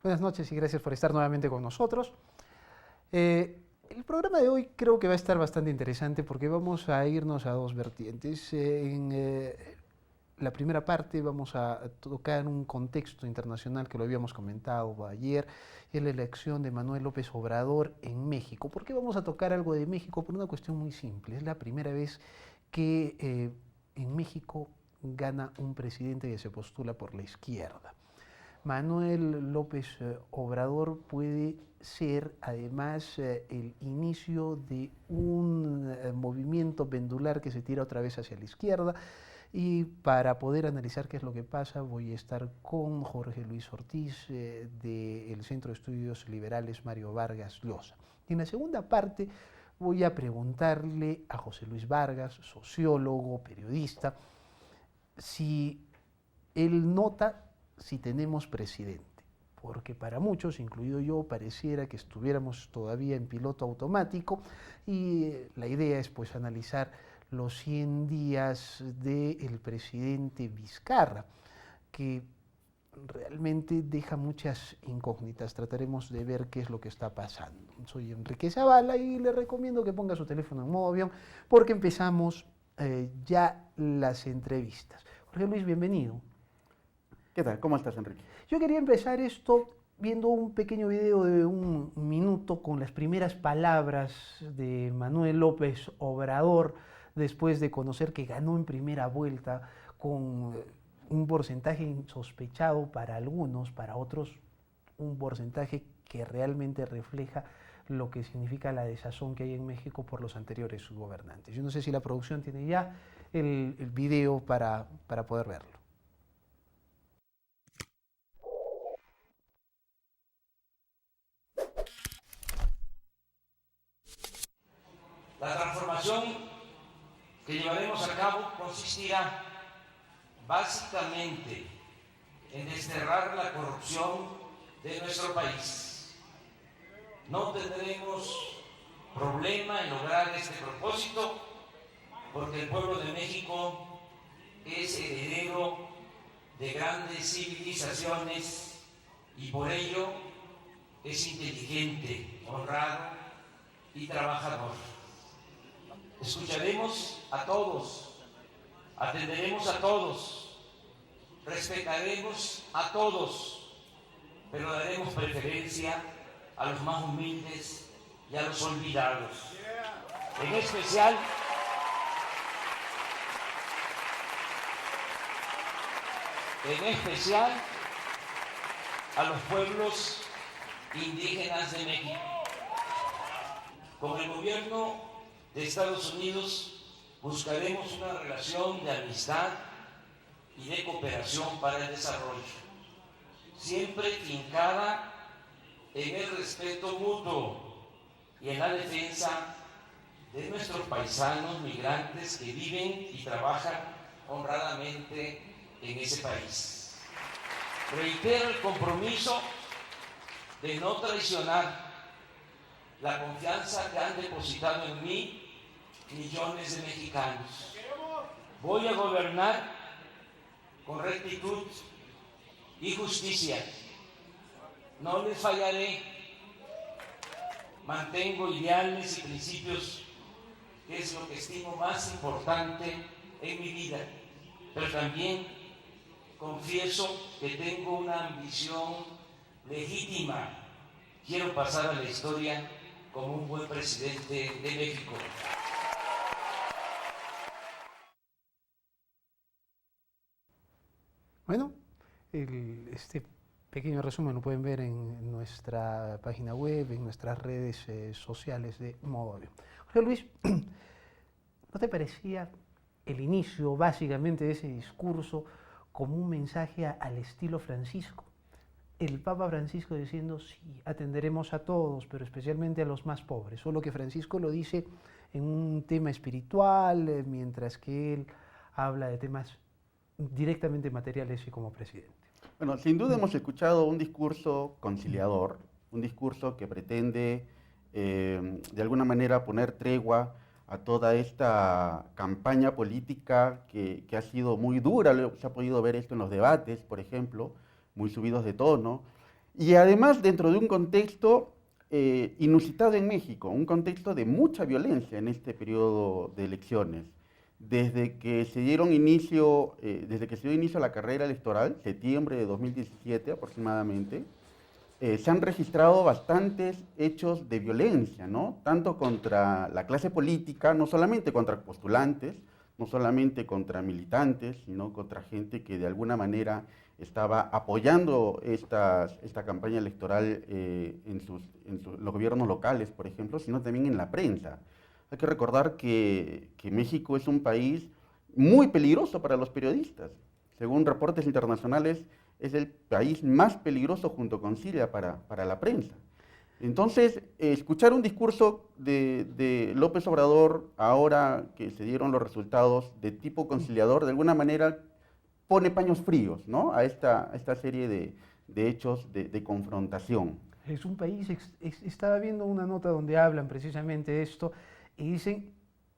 Buenas noches y gracias por estar nuevamente con nosotros. El programa de hoy creo que va a estar bastante interesante porque vamos a irnos a dos vertientes. En la primera parte vamos a tocar un contexto internacional que lo habíamos comentado ayer, es la elección de Manuel López Obrador en México. ¿Por qué vamos a tocar algo de México? Por una cuestión muy simple. Es la primera vez que en México gana un presidente que se postula por la izquierda. Manuel López Obrador puede ser además el inicio de un movimiento pendular que se tira otra vez hacia la izquierda, y para poder analizar qué es lo que pasa voy a estar con Jorge Luis Ortiz del Centro de Estudios Liberales Mario Vargas Llosa. Y en la segunda parte voy a preguntarle a José Luis Vargas, sociólogo, periodista, si él nota si tenemos presidente, porque para muchos, incluido yo, pareciera que estuviéramos todavía en piloto automático, y la idea es pues analizar los 100 días del presidente Vizcarra, que realmente deja muchas incógnitas. Trataremos de ver qué es lo que está pasando. Soy Enrique Zavala y le recomiendo que ponga su teléfono en modo avión porque empezamos ya las entrevistas. Jorge Luis, bienvenido. ¿Qué tal? ¿Cómo estás, Enrique? Yo quería empezar esto viendo un pequeño video de un minuto con las primeras palabras de Manuel López Obrador después de conocer que ganó en primera vuelta con un porcentaje insospechado para algunos, para otros un porcentaje que realmente refleja lo que significa la desazón que hay en México por los anteriores gobernantes. Yo no sé si la producción tiene ya el video para poder verlo. La transformación que llevaremos a cabo consistirá básicamente en desterrar la corrupción de nuestro país. No tendremos problema en lograr este propósito porque el pueblo de México es heredero de grandes civilizaciones y por ello es inteligente, honrado y trabajador. Escucharemos a todos, atenderemos a todos, respetaremos a todos, pero daremos preferencia a los más humildes y a los olvidados. En especial a los pueblos indígenas de México. Con el gobierno de Estados Unidos buscaremos una relación de amistad y de cooperación para el desarrollo, siempre fincada en el respeto mutuo y en la defensa de nuestros paisanos migrantes que viven y trabajan honradamente en ese país. Reitero el compromiso de no traicionar la confianza que han depositado en mí millones de mexicanos. Voy a gobernar con rectitud y justicia. No les fallaré. Mantengo ideales y principios, que es lo que estimo más importante en mi vida. Pero también confieso que tengo una ambición legítima. Quiero pasar a la historia como un buen presidente de México. Bueno, este pequeño resumen lo pueden ver en nuestra página web, en nuestras redes sociales de Modo Avión. Jorge Luis, ¿no te parecía el inicio básicamente de ese discurso como un mensaje al estilo Francisco? El Papa Francisco diciendo, sí, atenderemos a todos, pero especialmente a los más pobres, solo que Francisco lo dice en un tema espiritual, mientras que él habla de temas directamente materiales y como presidente. Bueno, sin duda hemos escuchado un discurso conciliador, un discurso que pretende de alguna manera poner tregua a toda esta campaña política que ha sido muy dura. Se ha podido ver esto en los debates, por ejemplo, muy subidos de tono, Y además dentro de un contexto inusitado en México, un contexto de mucha violencia en este periodo de elecciones. Desde que se dio inicio a la carrera electoral, septiembre de 2017 aproximadamente, se han registrado bastantes hechos de violencia, ¿no? Tanto contra la clase política, no solamente contra postulantes, no solamente contra militantes, sino contra gente que de alguna manera estaba apoyando esta campaña electoral en los gobiernos locales, por ejemplo, sino también en la prensa. Hay que recordar que México es un país muy peligroso para los periodistas. Según reportes internacionales, es el país más peligroso junto con Siria para la prensa. Entonces, escuchar un discurso de López Obrador, ahora que se dieron los resultados de tipo conciliador, de alguna manera pone paños fríos, ¿no? a esta serie de hechos de confrontación. Es un país, estaba viendo una nota donde hablan precisamente de esto y dicen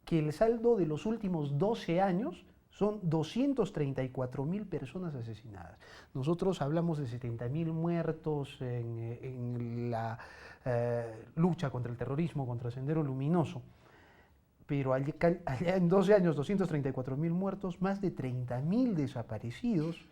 que el saldo de los últimos 12 años son 234.000 personas asesinadas. Nosotros hablamos de 70.000 muertos en la lucha contra el terrorismo, contra Sendero Luminoso. Pero allá en 12 años, 234.000 muertos, más de 30.000 desaparecidos,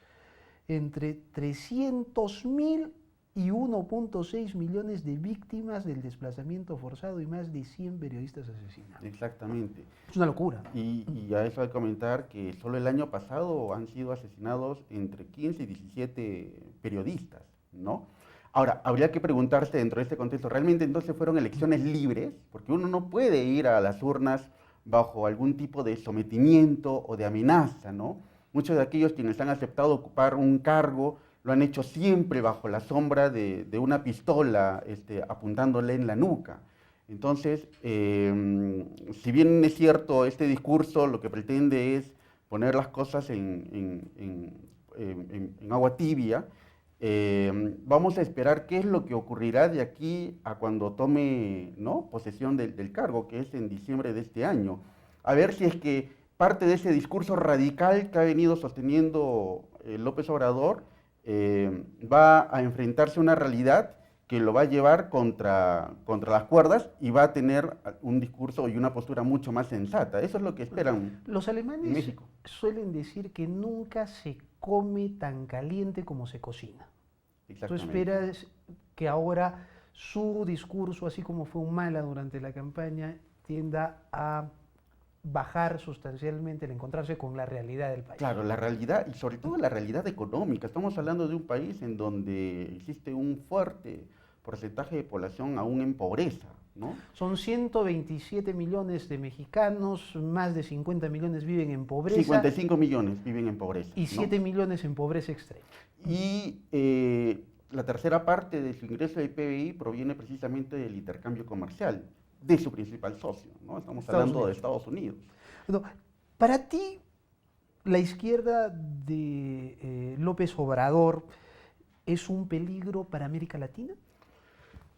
entre 300.000 y 1.6 millones de víctimas del desplazamiento forzado y más de 100 periodistas asesinados. Exactamente. Es una locura. Y a eso hay que comentar que solo el año pasado han sido asesinados entre 15 y 17 periodistas, ¿no? Ahora, habría que preguntarse dentro de este contexto, ¿realmente entonces fueron elecciones libres? Porque uno no puede ir a las urnas bajo algún tipo de sometimiento o de amenaza, ¿no? Muchos de aquellos quienes han aceptado ocupar un cargo lo han hecho siempre bajo la sombra de una pistola apuntándole en la nuca. Entonces, si bien es cierto, este discurso lo que pretende es poner las cosas en agua tibia, vamos a esperar qué es lo que ocurrirá de aquí a cuando tome, ¿no?, posesión del cargo, que es en diciembre de este año. A ver si es que parte de ese discurso radical que ha venido sosteniendo López Obrador va a enfrentarse a una realidad que lo va a llevar contra las cuerdas y va a tener un discurso y una postura mucho más sensata. Eso es lo que esperan. Los alemanes en México suelen decir que nunca se come tan caliente como se cocina. Tú esperas que ahora su discurso, así como fue un mala durante la campaña, tienda a bajar sustancialmente el encontrarse con la realidad del país. Claro, la realidad, y sobre todo la realidad económica. Estamos hablando de un país en donde existe un fuerte porcentaje de población aún en pobreza, ¿no? Son 127 millones de mexicanos, más de 50 millones viven en pobreza. 55 millones viven en pobreza. Y 7 millones en pobreza extrema. Y la tercera parte de su ingreso del PBI proviene precisamente del intercambio comercial de su principal socio, ¿no? Estamos hablando de Estados Unidos. Bueno, para ti, la izquierda de López Obrador es un peligro para América Latina.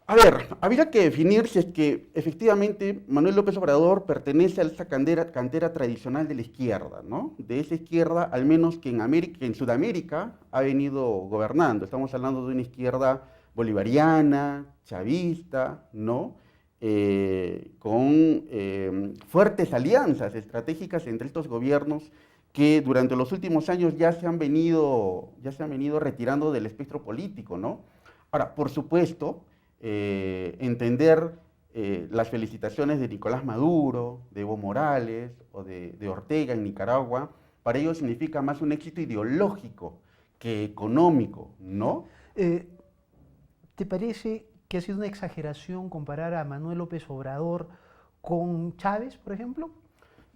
A ver, habría que definir si es que efectivamente Manuel López Obrador pertenece a esa cantera tradicional de la izquierda, ¿no? De esa izquierda, al menos que en Sudamérica ha venido gobernando. Estamos hablando de una izquierda bolivariana, chavista, ¿no? Con fuertes alianzas estratégicas entre estos gobiernos que durante los últimos años ya se han venido retirando del espectro político, ¿no? Ahora, por supuesto, entender las felicitaciones de Nicolás Maduro, de Evo Morales o de Ortega en Nicaragua, para ellos significa más un éxito ideológico que económico, ¿no? ¿Te parece que ha sido una exageración comparar a Manuel López Obrador con Chávez, por ejemplo?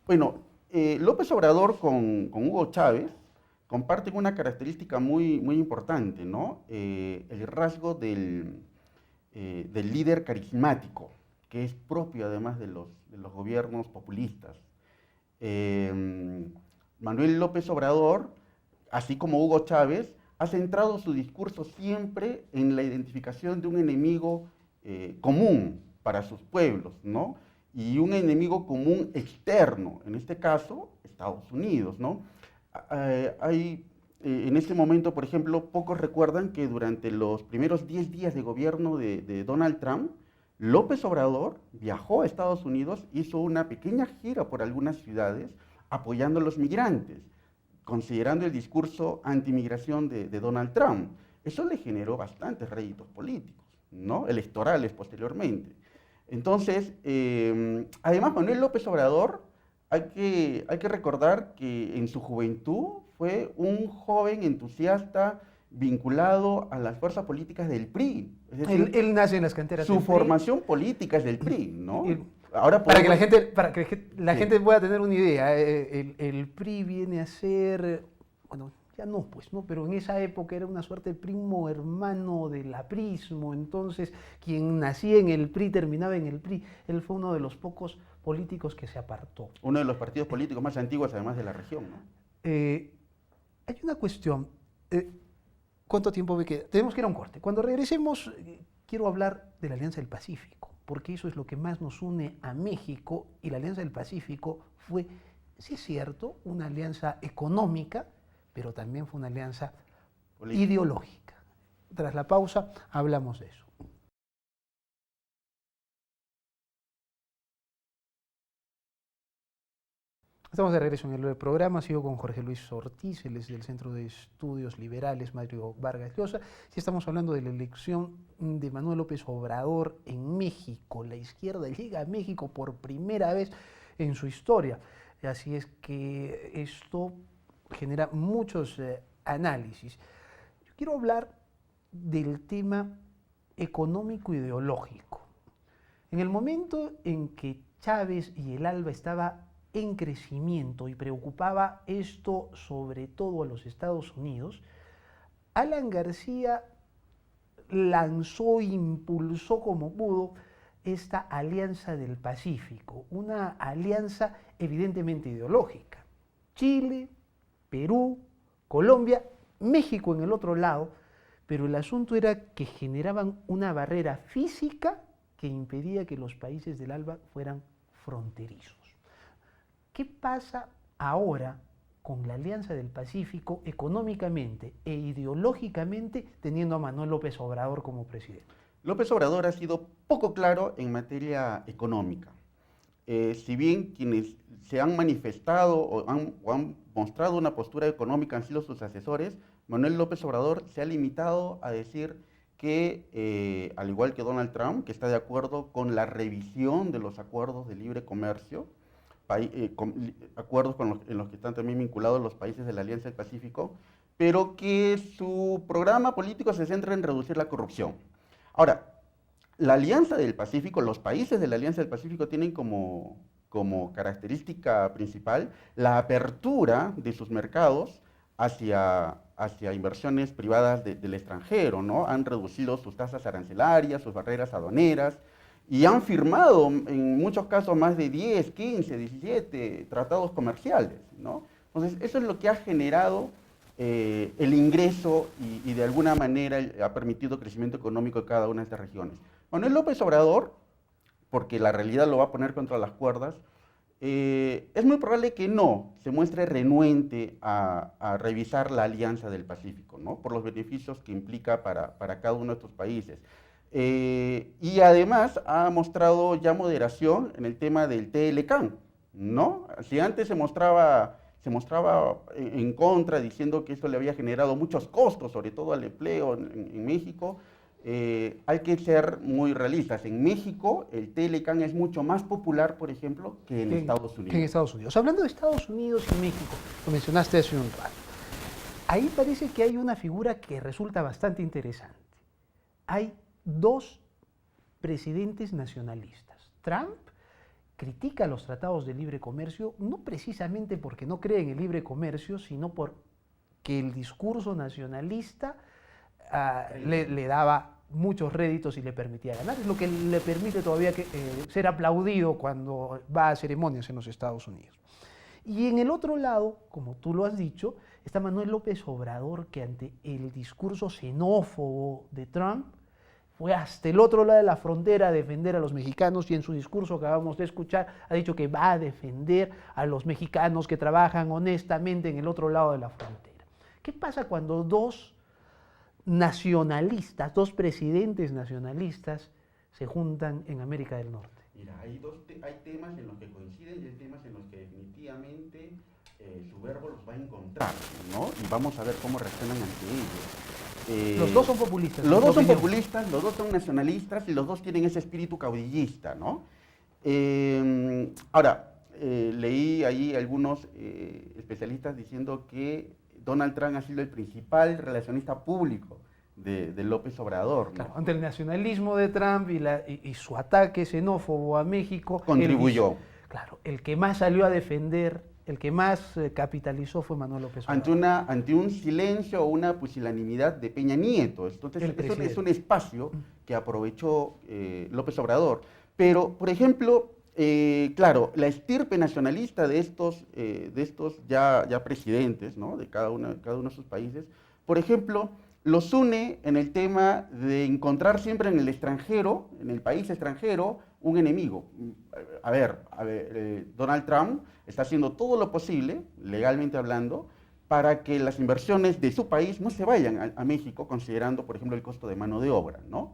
Bueno, López Obrador con Hugo Chávez comparten una característica muy, muy importante, ¿no? El rasgo del líder carismático, que es propio además de los gobiernos populistas. Manuel López Obrador, así como Hugo Chávez, ha centrado su discurso siempre en la identificación de un enemigo común para sus pueblos, ¿no? Y un enemigo común externo, en este caso, Estados Unidos, ¿no? Hay en ese momento, por ejemplo, pocos recuerdan que durante los primeros 10 días de gobierno de Donald Trump, López Obrador viajó a Estados Unidos, hizo una pequeña gira por algunas ciudades apoyando a los migrantes, considerando el discurso antimigración de Donald Trump. Eso le generó bastantes réditos políticos, ¿no? Electorales posteriormente. Entonces, además, Manuel López Obrador, hay que recordar que en su juventud fue un joven entusiasta vinculado a las fuerzas políticas del PRI. Es decir, Él nace en las canteras su del PRI. Formación política es del PRI, ¿no? Ahora para que la gente pueda tener una idea, el PRI viene a ser, bueno, ya no, pues, ¿no? Pero en esa época era una suerte de primo hermano del aprismo, entonces quien nacía en el PRI terminaba en el PRI. Él fue uno de los pocos políticos que se apartó. Uno de los partidos políticos más antiguos, además de la región, ¿no? Hay una cuestión. ¿Cuánto tiempo me queda? Tenemos que ir a un corte. Cuando regresemos, quiero hablar de la Alianza del Pacífico, porque eso es lo que más nos une a México, y la Alianza del Pacífico fue, sí es cierto, una alianza económica, pero también fue una alianza ideológica. Tras la pausa, hablamos de eso. Estamos de regreso en el programa, sigo con Jorge Luis Ortiz, él es del Centro de Estudios Liberales Mario Vargas Llosa. Sí, estamos hablando de la elección de Manuel López Obrador en México. La izquierda llega a México por primera vez en su historia. Así es que esto genera muchos análisis. Yo quiero hablar del tema económico-ideológico. En el momento en que Chávez y el ALBA estaba en crecimiento y preocupaba esto sobre todo a los Estados Unidos, Alan García lanzó, impulsó como pudo esta Alianza del Pacífico, una alianza evidentemente ideológica. Chile, Perú, Colombia, México en el otro lado, pero el asunto era que generaban una barrera física que impedía que los países del ALBA fueran fronterizos. ¿Qué pasa ahora con la Alianza del Pacífico económicamente e ideológicamente teniendo a Manuel López Obrador como presidente? López Obrador ha sido poco claro en materia económica. Si bien quienes se han manifestado o han mostrado una postura económica han sido sus asesores, Manuel López Obrador se ha limitado a decir que, al igual que Donald Trump, que está de acuerdo con la revisión de los acuerdos de libre comercio, acuerdos en los que están también vinculados los países de la Alianza del Pacífico, pero que su programa político se centra en reducir la corrupción. Ahora, la Alianza del Pacífico, los países de la Alianza del Pacífico tienen como característica principal la apertura de sus mercados hacia inversiones privadas del extranjero, ¿no? Han reducido sus tasas arancelarias, sus barreras aduaneras, y han firmado en muchos casos más de 10, 15, 17 tratados comerciales, ¿no? Entonces, eso es lo que ha generado el ingreso y de alguna manera ha permitido crecimiento económico de cada una de estas regiones. Manuel López Obrador, porque la realidad lo va a poner contra las cuerdas, es muy probable que no se muestre renuente a revisar la Alianza del Pacífico, ¿no? Por los beneficios que implica para cada uno de estos países. Y además ha mostrado ya moderación en el tema del TLCAN, ¿no? Si antes se mostraba en contra, diciendo que esto le había generado muchos costos, sobre todo al empleo en México, hay que ser muy realistas. En México el TLCAN es mucho más popular, por ejemplo, que en Estados Unidos. Que en Estados Unidos. Hablando de Estados Unidos y México, lo mencionaste hace un rato, ahí parece que hay una figura que resulta bastante interesante. Hay dos presidentes nacionalistas. Trump critica los tratados de libre comercio, no precisamente porque no cree en el libre comercio, sino porque el discurso nacionalista le daba muchos réditos y le permitía ganar. Es lo que le permite todavía ser aplaudido cuando va a ceremonias en los Estados Unidos. Y en el otro lado, como tú lo has dicho, está Manuel López Obrador, que ante el discurso xenófobo de Trump fue hasta el otro lado de la frontera a defender a los mexicanos, y en su discurso que acabamos de escuchar ha dicho que va a defender a los mexicanos que trabajan honestamente en el otro lado de la frontera. ¿Qué pasa cuando dos nacionalistas, dos presidentes nacionalistas se juntan en América del Norte? Mira, hay temas en los que coinciden y hay temas en los que definitivamente su verbo los va a encontrar, ¿no? Y vamos a ver cómo reaccionan ante ellos. Los dos son populistas. Los dos son opinión. populistas, los dos son nacionalistas y los dos tienen ese espíritu caudillista, ¿no? Ahora, leí ahí algunos especialistas diciendo que Donald Trump ha sido el principal relacionista público de López Obrador, ¿no? Claro, ante el nacionalismo de Trump y su ataque xenófobo a México. Contribuyó. Claro, el que más salió a defender, el que más capitalizó fue Manuel López Obrador. Ante un silencio o una pusilanimidad de Peña Nieto. Entonces, eso es un espacio que aprovechó López Obrador. Pero, por ejemplo, claro, la estirpe nacionalista de estos ya presidentes, ¿no? De cada uno de sus países, por ejemplo, los une en el tema de encontrar siempre en el extranjero, en el país extranjero, un enemigo. A ver, Donald Trump está haciendo todo lo posible, legalmente hablando, para que las inversiones de su país no se vayan a México, considerando, por ejemplo, el costo de mano de obra, ¿no?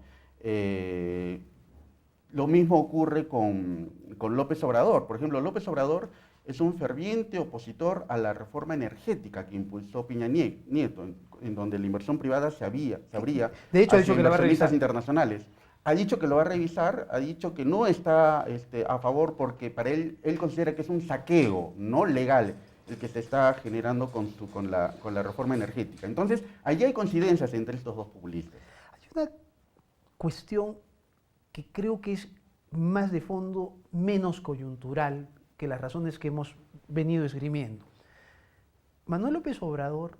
Lo mismo ocurre con López Obrador. Por ejemplo, López Obrador es un ferviente opositor a la reforma energética que impulsó Peña Nieto, en donde la inversión privada se abría de hecho, ha dicho hacia que lo va a inversionistas revisar. internacionales. Ha dicho que lo va a revisar, ha dicho que no está a favor porque para él considera que es un saqueo no legal el que se está generando con la reforma energética. Entonces, allí hay coincidencias entre estos dos populistas. Hay una cuestión que creo que es más de fondo, menos coyuntural que las razones que hemos venido esgrimiendo. Manuel López Obrador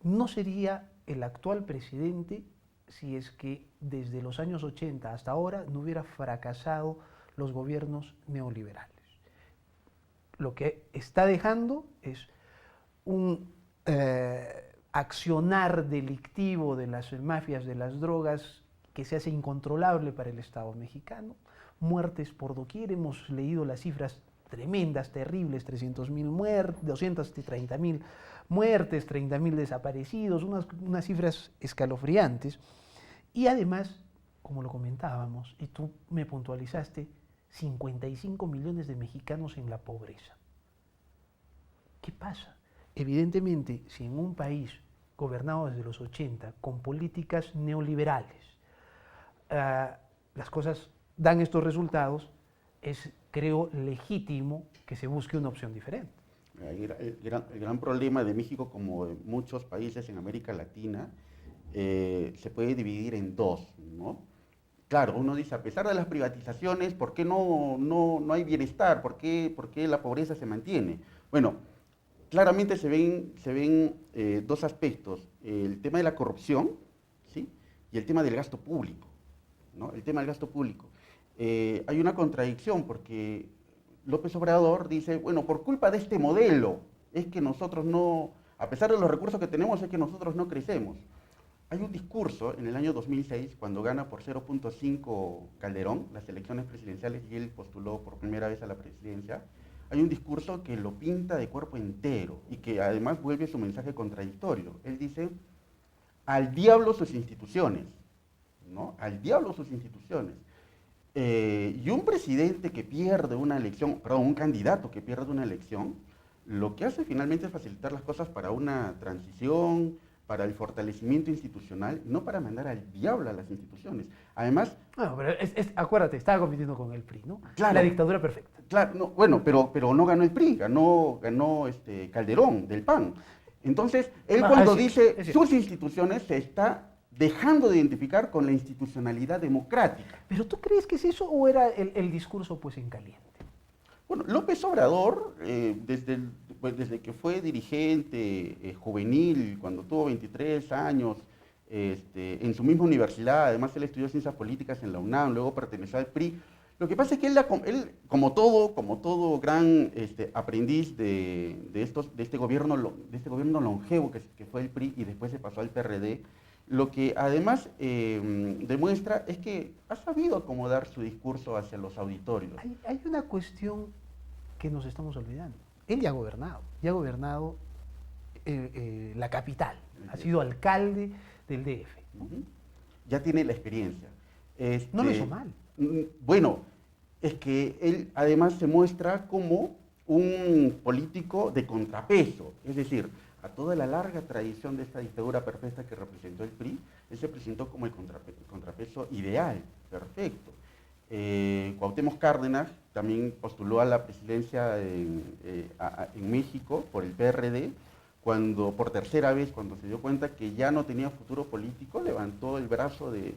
no sería el actual presidente si es que desde los años 80 hasta ahora no hubiera fracasado los gobiernos neoliberales. Lo que está dejando es un accionar delictivo de las mafias de las drogas que se hace incontrolable para el Estado mexicano, muertes por doquier, hemos leído las cifras tremendas, terribles, 300.000 muertes, 230.000 muertes, 30.000 desaparecidos, unas cifras escalofriantes. Y además, como lo comentábamos, y tú me puntualizaste, 55 millones de mexicanos en la pobreza. ¿Qué pasa? Evidentemente, si en un país gobernado desde los 80, con políticas neoliberales, las cosas dan estos resultados, es, creo, legítimo que se busque una opción diferente. El gran problema de México, como de muchos países en América Latina, se puede dividir en dos, ¿no? Claro, uno dice, a pesar de las privatizaciones, ¿por qué no hay bienestar? ¿Por qué la pobreza se mantiene? Bueno, claramente se ven dos aspectos, el tema de la corrupción, ¿sí? Y el tema del gasto público, ¿no? El tema del gasto público. Hay una contradicción porque López Obrador dice, bueno, por culpa de este modelo es que nosotros no, a pesar de los recursos que tenemos, es que nosotros no crecemos. Hay un discurso en el año 2006, cuando gana por 0.5 Calderón las elecciones presidenciales y él postuló por primera vez a la presidencia, hay un discurso que lo pinta de cuerpo entero y que además vuelve su mensaje contradictorio. Él dice, al diablo sus instituciones, ¿no? Al diablo sus instituciones. Y un presidente que pierde una elección, perdón, un candidato que pierde una elección, lo que hace finalmente es facilitar las cosas para una transición, para el fortalecimiento institucional, no para mandar al diablo a las instituciones. Además... No, pero acuérdate, estaba compitiendo con el PRI, ¿no? Claro, la dictadura perfecta. Claro, no, bueno, pero no ganó el PRI, ganó Calderón, del PAN. Entonces, él cuando dice sus instituciones se está dejando de identificar con la institucionalidad democrática. ¿Pero tú crees que es eso o era el discurso pues en caliente? Bueno, López Obrador, desde que fue dirigente juvenil, cuando tuvo 23 años, en su misma universidad, además él estudió ciencias políticas en la UNAM, luego perteneció al PRI. Lo que pasa es que él como todo gran aprendiz de este gobierno longevo que fue el PRI y después se pasó al PRD, lo que además demuestra es que ha sabido acomodar su discurso hacia los auditorios. Hay una cuestión que nos estamos olvidando. Él ya ha gobernado la capital, ha sido alcalde del DF. Ya tiene la experiencia. No lo hizo mal. Bueno, es que él además se muestra como un político de contrapeso, es decir, a toda la larga tradición de esta dictadura perfecta que representó el PRI, él se presentó como el contrapeso ideal, perfecto. Cuauhtémoc Cárdenas también postuló a la presidencia en México por el PRD, cuando por tercera vez, cuando se dio cuenta que ya no tenía futuro político, levantó el brazo de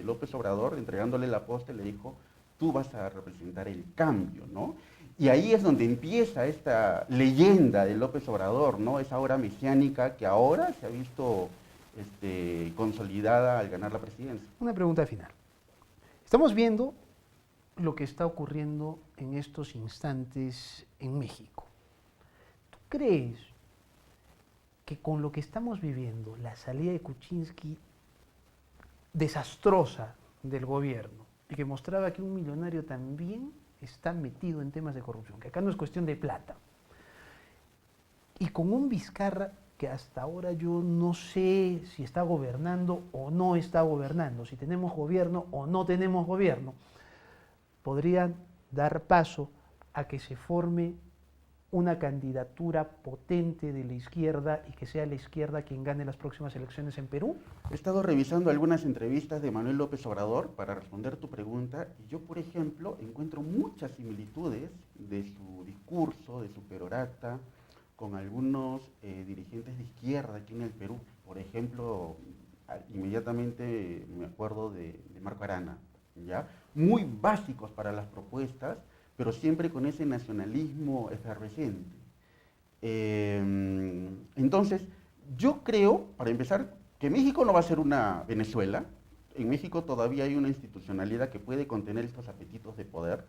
López Obrador, entregándole la posta y le dijo, tú vas a representar el cambio, ¿no? Y ahí es donde empieza esta leyenda de López Obrador, ¿no? Esa obra mesiánica que ahora se ha visto consolidada al ganar la presidencia. Una pregunta final. Estamos viendo lo que está ocurriendo en estos instantes en México. ¿Tú crees que con lo que estamos viviendo, la salida de Kuczynski desastrosa del gobierno, y que mostraba que un millonario también está metido en temas de corrupción, que acá no es cuestión de plata, y con un Vizcarra que hasta ahora yo no sé si está gobernando o no está gobernando, si tenemos gobierno o no tenemos gobierno, podrían dar paso a que se forme una candidatura potente de la izquierda y que sea la izquierda quien gane las próximas elecciones en Perú? He estado revisando algunas entrevistas de Manuel López Obrador para responder tu pregunta y yo, por ejemplo, encuentro muchas similitudes de su discurso, de su perorata, con algunos dirigentes de izquierda aquí en el Perú. Por ejemplo, inmediatamente me acuerdo de Marco Arana, ¿ya? Muy básicos para las propuestas, pero siempre con ese nacionalismo efervescente. Entonces, yo creo, para empezar, que México no va a ser una Venezuela. En México todavía hay una institucionalidad que puede contener estos apetitos de poder.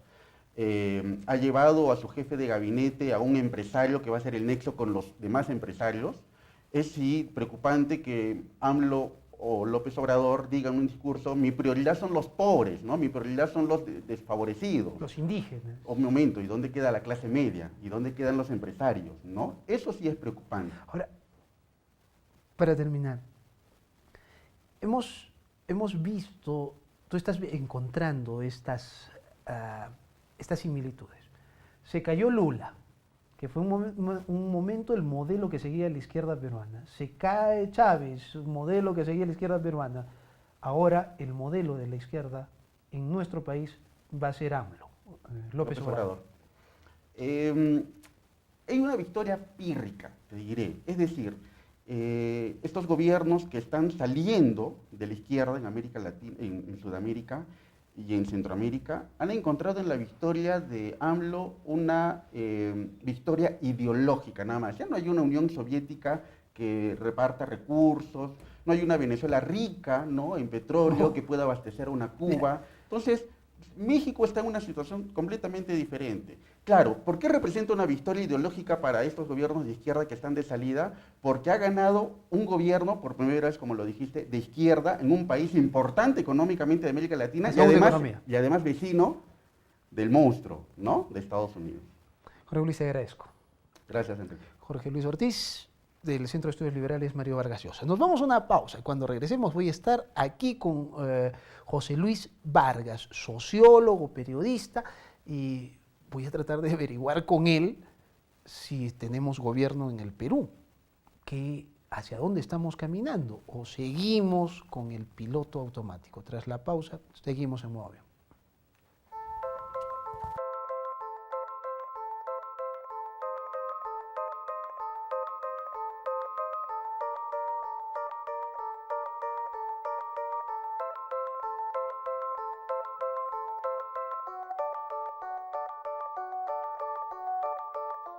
Ha llevado a su jefe de gabinete a un empresario que va a ser el nexo con los demás empresarios. Es sí preocupante que AMLO o López Obrador digan un discurso, mi prioridad son los pobres, ¿no? Mi prioridad son los desfavorecidos. Los indígenas. Un momento, ¿y dónde queda la clase media? ¿Y dónde quedan los empresarios? ¿No? Eso sí es preocupante. Ahora, para terminar, hemos visto, tú estás encontrando estas similitudes. Se cayó Lula, que fue un momento el modelo que seguía la izquierda peruana. Se cae Chávez, un modelo que seguía la izquierda peruana. Ahora el modelo de la izquierda en nuestro país va a ser AMLO, López Obrador. Hay una victoria pírrica, te diré. Es decir, estos gobiernos que están saliendo de la izquierda en América Latina, en Sudamérica y en Centroamérica, han encontrado en la victoria de AMLO una victoria ideológica nada más. Ya no hay una Unión Soviética que reparta recursos, no hay una Venezuela rica, ¿no?, en petróleo que pueda abastecer a una Cuba. Entonces, México está en una situación completamente diferente. Claro, ¿por qué representa una victoria ideológica para estos gobiernos de izquierda que están de salida? Porque ha ganado un gobierno, por primera vez, como lo dijiste, de izquierda en un país importante económicamente de América Latina y además vecino del monstruo, ¿no?, de Estados Unidos. Jorge Luis, te agradezco. Gracias, Enrique. Jorge Luis Ortiz, del Centro de Estudios Liberales Mario Vargas Llosa. Nos vamos a una pausa. Cuando regresemos voy a estar aquí con José Luis Vargas, sociólogo, periodista, y voy a tratar de averiguar con él si tenemos gobierno en el Perú, hacia dónde estamos caminando, o seguimos con el piloto automático. Tras la pausa, seguimos en Modo Avión.